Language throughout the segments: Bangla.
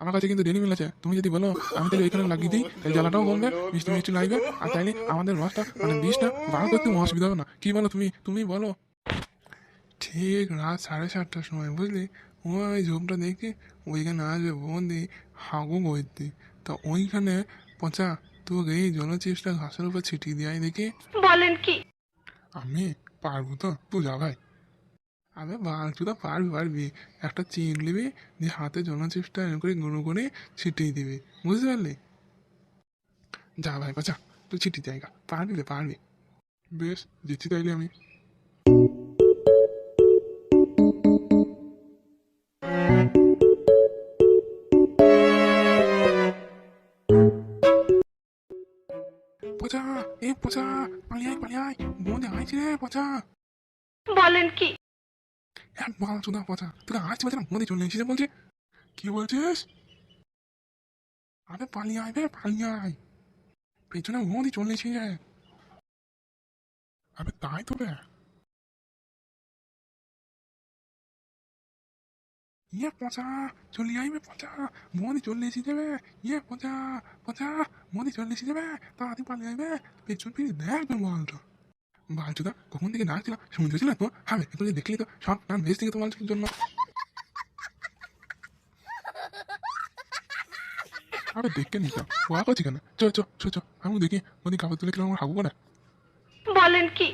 আমার কাছে কিন্তু ডেলি মিল আছে, তুমি যদি বলো আমি তাহলে এখানে লাগিয়ে দিই, তাহলে জ্বালাটাও বলবে, মিষ্টি মিষ্টি লাগবে, আর তাইলে আমাদের রসটা মানে বিষটা বার করতে কোনো অসুবিধা হবে না। কি বলো তুমি, তুমি বলো। ঠিক রাত 7:30টার সময় বুঝলি, ওই ঝোপটা দেখি ওইখানে আসবে বন্দি হাগু করতে। তা ওইখানে পচা তোকে এই জল চিপসটা ঘাসের উপর ছিটিয়ে দেয় দেখি। বলেন কি? আমি পারবো তো, তুই যা ভাই। আবে বাল তুই তো পারবি পারবি, একটা চিন নিবি, দিয়ে হাতে জল চিপসটা এরকম করে গুঁড়ো করে ছিটিয়ে দিবি, বুঝতে পারলি? যা ভাই পচা, তুই ছিটিয়ে জায়গা পারবি রে পারবি। বেশ দিচ্ছি তাইলে আমি। পচা, এ পচা, পালিয়ে আয় পালিয়ে আয়, বন্ধে আইছি রে পচা। বলেন কি? এক বাল চুদা পচা, তোকে আসছি বলছি না, বন্ধে চলে এসেছে বলছি। কি বলছিস? আবে পালিয়ে আয় বে পালিয়ে আয়, পেছনে বন্ধে চলে এসেছে। আবে তাই তো বে। ইয়ে পচা, চলে আইবে পচা, বন্ধে চলে এসে যাবে। ইয়ে পচা, পচা, বন্ধে চলে এসে যাবে, তাড়াতাড়ি পালিয়ে আইবে। পেছন ফিরে দেখবে বালটা। বালচুদা কখন থেকে ডাকছিলাম, শুনতে ছিল তো? হ্যাঁ একটু দেখলি তো সব নাম ভেস থেকে তো বালচুর জন্য। আবে দেখে নিতাম ওয়া করছি কেন, চ চ চ চ, আমি দেখি ওদিকে কাপড় তুলে কিরকম আমার হাগু করে। বলেন কি?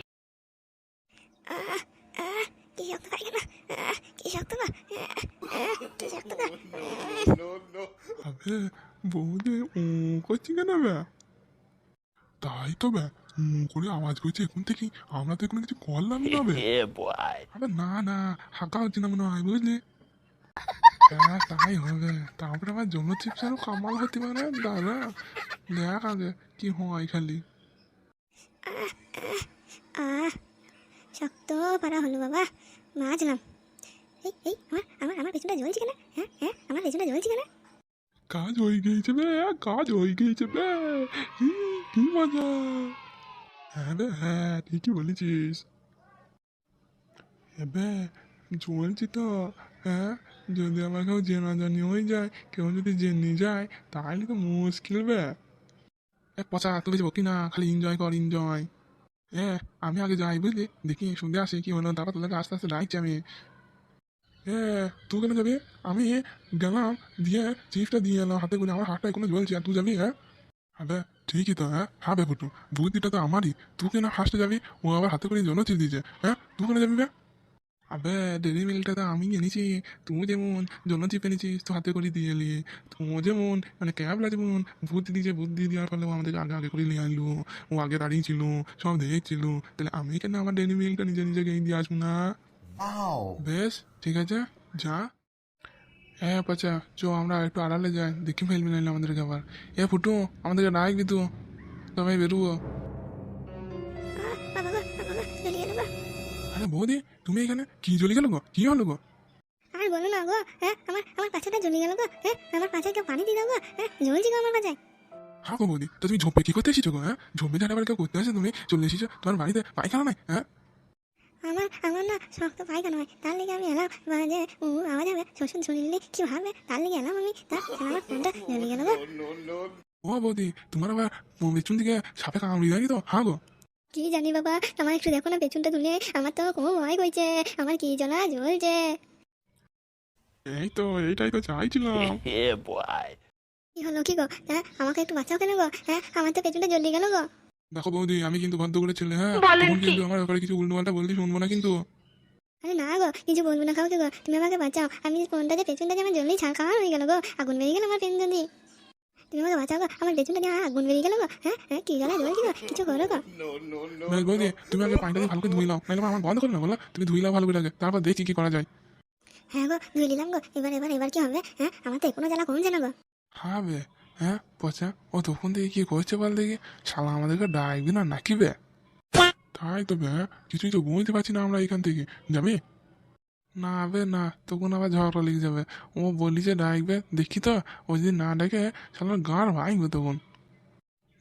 আহ, আহ, কি শক্ত পায়খানা, কি শক্ত গো, কি শক্ত গো। আবে বৌদি ও করছি কেন বে? তাই তো বে, করে আওয়াজ করছে এখন থেকে, আমরা তো এখন কিছু করলামই না বে। আবে না না, হাঁকা হচ্ছে না মনে হয় বুঝলি। হ্যাঁ তাই হবে, তারপরে আবার জন্য চিপস আরও কামাল হতে পারে দাদা। দেখ আগে কি হয় খালি। আহ, শক্ত পারা হলো বাবা, মাজলাম। এই এই আমার আমার আমার পেছনটা জ্বলছে কেন? হ্যাঁ হ্যাঁ, আমার পেছনটা জ্বলছে কেন? কাজ হয়ে গিয়েছে বে, কাজ হয়ে গিয়েছে বে, হি, কি মজা। হ্যাঁ বে হ্যাঁ, ঠিকই বলেছিস। এবে চলছি তো। হ্যাঁ, যদি আমার কেউ জানাজানি হয়ে যায়, কেউ যদি জেনে যায়, তাহলে তো মুশকিল বে। এ পচা তুই যাবো কি না, খালি এনজয় কর এনজয়। আমি আগে যাই বুঝলি, দেখি শুনতে আসি কি হলো, তারপর তোদেরকে আস্তে আস্তে ডাকছি আমি। এ তুই কেন যাবি? আমি গেলাম, দিয়ে চিপসটা দিয়ে এলাম হাতে করে, আমার হাতটা এখনো জ্বলছে, আর তুই যাবি? হ্যাঁ আবে ঠিকই তো, হ্যাঁ বে ফুটু, বুদ্ধিটা তো আমারই, তুই কেন ফার্স্টে যাবি? ও আবার হাতে করে জন্য চিপ দিয়েছে, তুই কেন যাবি বে? আবে ডেলি মিলটা তো আমি এনেছি, তুই যেমন জন্য চিপ এনেছিস তো হাতে করে দিয়ে এলি, তুই যেমন মানে ক্যাবলা যেমন বুদ্ধি দিয়েছে, বুদ্ধি দেওয়ার ফলে ও আমাদের আগে আগে করে নিয়ে আনলো, ও আগে দাঁড়িয়ে ছিল, সব দেখছিল, তাহলে আমি কেন আমার ডেলি মিলটা নিজে নিজে গিয়ে দিয়ে আসবো না? বেশ ঠিক আছে, যা। হ্যাঁ পাচা, চো আমরা একটু আড়ালে যাই, দেখি ফেলবি নাইলে আমাদেরকে আবার। ফুটু, আমাদেরকে ডাকবি তো, তবে বেরুবো। বাবা গো, বাবা গো, জ্বলে গেল গো। আরে বৌদি তুমি এখানে, কি জ্বলে গেল গো, কি হলো গো? আর বলো না গো, হ্যাঁ আমার আমার পাছাটা জ্বলে গেল গো, আমার পাছায় কেউ পানি দিয়ে দাও গো, জ্বলছে গো আমার পাছায়। হ্যাঁ গো বৌদি, তো তুমি ঝোপে কি করতে এসেছো গো? ঝোপে ঝাড়া বাড়ি কেউ করতে আসে, তুমি চলে এসেছো তোমার বাড়িতে পায়খানা নাই? আমার আমার না শক্ত পায়খানা হয়, তার লেগে আমি এলাম, যে আওয়াজ হবে, শ্বশুর ঝুলিলে কি ভাববে, তার লেগে এলাম আমি, আমার ফোনটা জ্বলে গেল গো। ও বৌদি, তোমার আবার পেছন দিকে সাপে কামড়ি দেয়নি তো? হ্যাঁ গো। কি জানি বাবা, আমার একটু দেখো না পেছনটা তুলে, আমার তো খুব ভয় করছে, আমার কি জ্বলা জ্বলছে। এই তো এইটাই তো চাইছিলাম। কি হলো কি গো, আমাকে একটু বাঁচাও কেন গো, আমার তো পেছনটা জ্বলে গেল গো। দেখো বৌদি, আমি কিন্তু ভদ্র করে ছেলে, বলেন তখন কি? কিন্তু আমার ব্যাপারে কিছু উল্টো পাল্টা বলতে শুনবো না কিন্তু। আরে না গো, কিছু বলবো না, কাউকে গো, তুমি আমাকে বাঁচাও, আমি ফোনটা যে পেছনটা যে আমার জ্বলেই ছাড় হয়ে গেল গো, আগুন বেরিয়ে গেল আমার পেছন দিয়ে, তুমি আমাকে বাঁচাও গো, আমার পেছনটা দিয়ে আগুন বেরিয়ে গেল গো, কি জ্বলা জ্বলছি গো, কিছু করো গো। বেশ বৌদি, তুমি আগে পানিটা দিয়ে ভালো করে ধুই নাও, নাহলে আমার বন্ধ করে না বলো, তুমি ধুই নাও ভালো করে আগে, তারপর দেখি কি করা যায়। হ্যাঁ গো, ধুয়ে নিলাম গো, এবার এবার এবার কি হবে, আমার তো এখনো জ্বালা কমছে না গো। হ্যাঁ বে, পচা ও তখন থেকে কি করছে বল দেখি, শালা আমাদেরকে ডাকবি না নাকি বে? তাই তো বে, কিছুই তো বুঝতে পারছি না আমরা এখান থেকে যাবি না বে না, তখন আবার ঝগড়া লেগে যাবে। ও বলি যে ডাকবে, দেখি তো ও যদি না ডাকে শালার গাঁড় ভাঙবে তখন।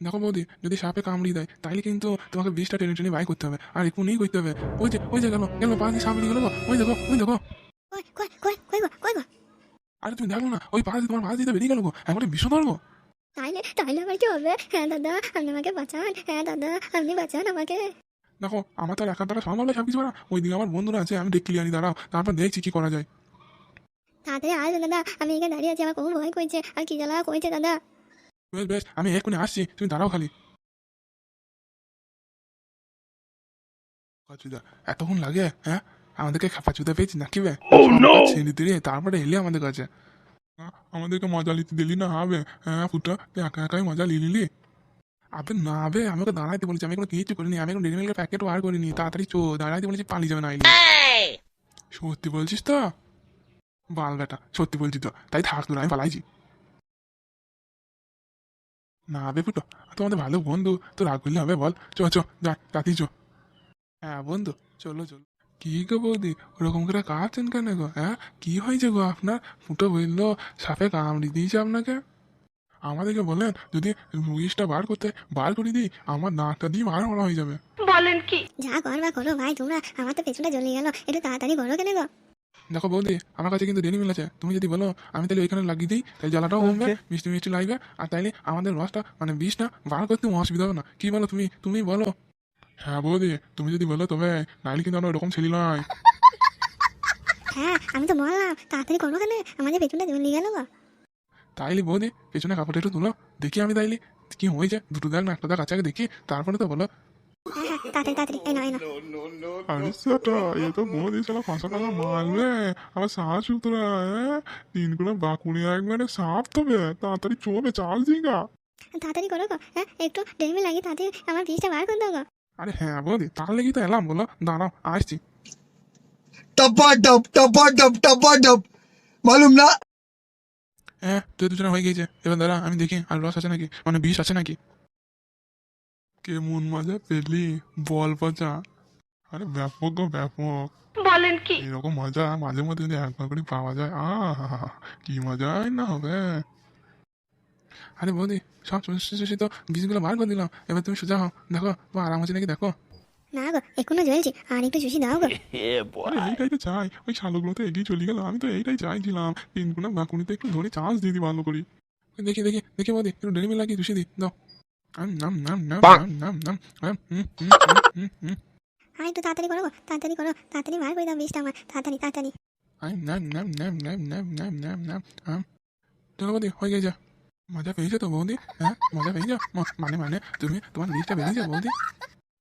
দেখো বৌদি, যদি সাপে কামড়ি দেয় তাইলে কিন্তু তোমাকে 20টা টেনে টেনে বাই করতে হবে, আর এখনই করতে হবে। ওই যে গেল গেল, পা দিয়ে সাপ বেরিয়ে গেলো গো, ওই দেখো ওই দেখো। কই কই কই কই গো, কই গো। আরে তুমি দেখো না ওই পাশ দিয়ে তোমার পাশ দিতে বেরিয়ে গেল গো, একবারে বিষধর গো। তাইলে তাইলে আমার কি হবে? হ্যাঁ দাদা, আপনি আমাকে বাঁচান। হ্যাঁ দাদা, আপনি বাঁচান আমাকে। দেখো আমার তো আর একা দ্বারা সম্ভব নয় সব কিছু করা, ওইদিকে আমার বন্ধুরা আছে, আমি দেখে আনি, দাঁড়াও তারপর দেখছি কি করা যায়। তাড়াতাড়ি আসবেন দাদা, আমি এখানে দাঁড়িয়ে আছি, আমার খুব ভয় করছে আর কি জ্বালা করছে দাদা। বেশ বেশ, আমি এক্ষুনি আসছি, তুমি দাঁড়াও খালি। খাপাচুদা এতক্ষণ লাগে? হ্যাঁ, আমাদেরকে খাপাচুদা পেয়েছি নাকি বে? ছেড়ে দিয়ে তারপরে এলে আমাদের কাছে। আমাদেরকে মজা নিতে দিলি না হবে? হ্যাঁ ফুটা, তুই একা একাই মজা নিলি। আবে না বে, আমি ওকে দাঁড়াইতে বলেছি, আমি কোনো কিছু করিনি, আমি কোনো ডেলি মিল্কের প্যাকেটও বার করিনি, তাড়াতাড়ি দাঁড়াইতে বলেছি, পালিয়ে যাবে না আইলি। সত্যি বলছিস তো? বাল বেটা, সত্যি বলছি তো, তাই থাক তোর, আমি পালাইছি। না বে ফুটো, তোমাদের ভালো বন্ধু, তো রাগ করলে হবে বল? চ যাই তাতেই চো। হ্যাঁ বন্ধু, চলো চলো। কি গো বৌদি, ওরকম করে কাঁদছেন কেন গো? হ্যাঁ, কি হয়েছে গো আপনার? ফুটো বললো সাপে কামড়ি দিয়েছে আপনাকে। আমাদেরকে বলেন, যদি উইশটা বার করে দিই, আমার নাকটা দিয়ে মারা মারা হয়ে যাবে। বলেন কি? যা করবা করো ভাই তোমরা, আমার তো পেছনটা জ্বলে গেল, একটু তাড়াতাড়ি করো কেন গো? দেখো বৌদি, আমার কাছে কিন্তু ডেলি মিল আছে, তুমি যদি বলো আমি তাহলে ওইখানে লাগিয়ে দিই, তাহলে জ্বালাটাও কমবে, মিষ্টি মিষ্টি লাগবে, আর তাইলে আমাদের রসটা মানে বিষটা বার করতে অসুবিধা হবে না। কি বলো তুমি? তুমি বলো। হ্যাঁ বৌদি, তুমি যদি বলো তবে, নাইলে কিন্তু আমরা ওরকম ছেলে নয়। হ্যাঁ আমি তো বললাম তাড়াতাড়ি করো কেন, আমাদের পেছনটা জ্বলে গেল গো। তাইলে বৌদি, পেছনে কাপড়টা একটু তুলো, দেখি আমি তাইলে কি হয়েছে, দুটো দেখ না একটা দেখ কাছাকে দেখি, তারপরে তো বলো। হ্যাঁ হ্যাঁ, তাড়াতাড়ি তাড়াতাড়ি, এই না এই না। আরে সেটা, এ তো বৌদি শালা ফাঁসা টাকা মারবে, আবার সাহস উতরা, তিনগুলো বাকুড়ি একবারে সাপ তবে, তাড়াতাড়ি চোবে চাল দিগা। তাড়াতাড়ি করো গো, হ্যাঁ একটু ডেমি লাগিয়ে তাড়াতাড়ি আমার ফিসটা বার করে দাও গো। আরে হ্যাঁ বৌদি, তার লেগে তো এলাম, বলো দাঁড়াও আসছি। टपा टप मालूम ना। হ্যাঁ তুই দুজনে হয়ে গিয়েছে, এবার দাঁড়া আমি দেখি আর রস আছে নাকি, মানে বিষ আছে নাকি। কেমন মজা পেলি বল পচা? আরে ব্যাপক গো ব্যাপক, বলেন কি? এরকম মজা মাঝে মধ্যে যদি একবার করে পাওয়া যায়, কি মজাই না হবে। আরে বৌদি, সব চুষি তো বিষগুলো বার করে দিলাম, এবার তুমি সোজা হও, দেখো তোমার আরাম হচ্ছে নাকি দেখো। না গো এখনো জ্বলছে, আর একটু চুষি দাও গো। আরে এইটাই তো চাই, ওই শালোগুলো তো এগিয়ে চলে গেল, আমি তো এইটাই চাইছিলাম, তিনগুলো বাকুনিতে একটু ধরে চান্স দিয়ে দিই ভালো করি। দেখি দেখি দেখি বৌদি, একটু ডেলি মিল লাগিয়ে চুষি দিই, দাও। নাম নাম নাম নাম নাম নাম আর একটু তাড়াতাড়ি করো গো, তাড়াতাড়ি করো, তাড়াতাড়ি বার করে দাও বিষটা আমার, তাড়াতাড়ি তাড়াতাড়ি। নাম নাম নাম নাম নাম নাম নাম নাম নাম। চলো বৌদি, হয়ে গেছে। মজা পেয়েছো তো বৌদি? হ্যাঁ মজা পেয়েছো? মানে মানে তুমি তোমার লিস্টটা বেরিয়েছে বৌদি।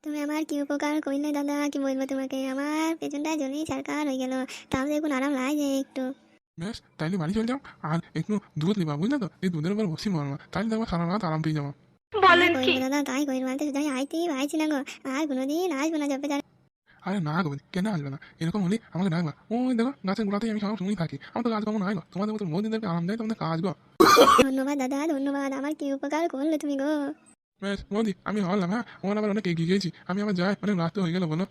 তুমি আমার কি উপকার করলে দাদা, কি বলবো তোমাকে, আমার পেছনটা জ্বলেই ছারকার হয়ে গেল, তাও দেখুন আরাম লাগে একটু। বেশ, তাইলে বাড়ি চলে যাও, আর একটু দুধ নিবা বুঝলে তো, এই দুধের উপর বসি মারবা, তাইলে দেখো সারা রাত আরাম পেয়ে যাবো। বলেন কি? দাদা তাই করি, মানতে যাই আইতেই পাইছি না গো, আর কোনোদিন আসবো না যবে যার। আরে না গো বৌদি, কেন আসবে না, এরকম হলে আমাকে ডাকবা, ওই দেখো গাছের গোড়াতেই আমি সব সময় থাকি, আমার তো কাজ কখনো নাই গো, তোমাদের মতো বৌদিদেরকে আরাম দেয় তোমাদের কাজ গো। ধন্যবাদ দাদা ধন্যবাদ, আমার কি উপকার করলে তুমি গো। বেশ বৌদি, আমি হলাম, হ্যাঁ আমার আবার অনেক এগিয়ে গেছি, আমি আবার যাই, অনেক রাত হয়ে গেল বলো।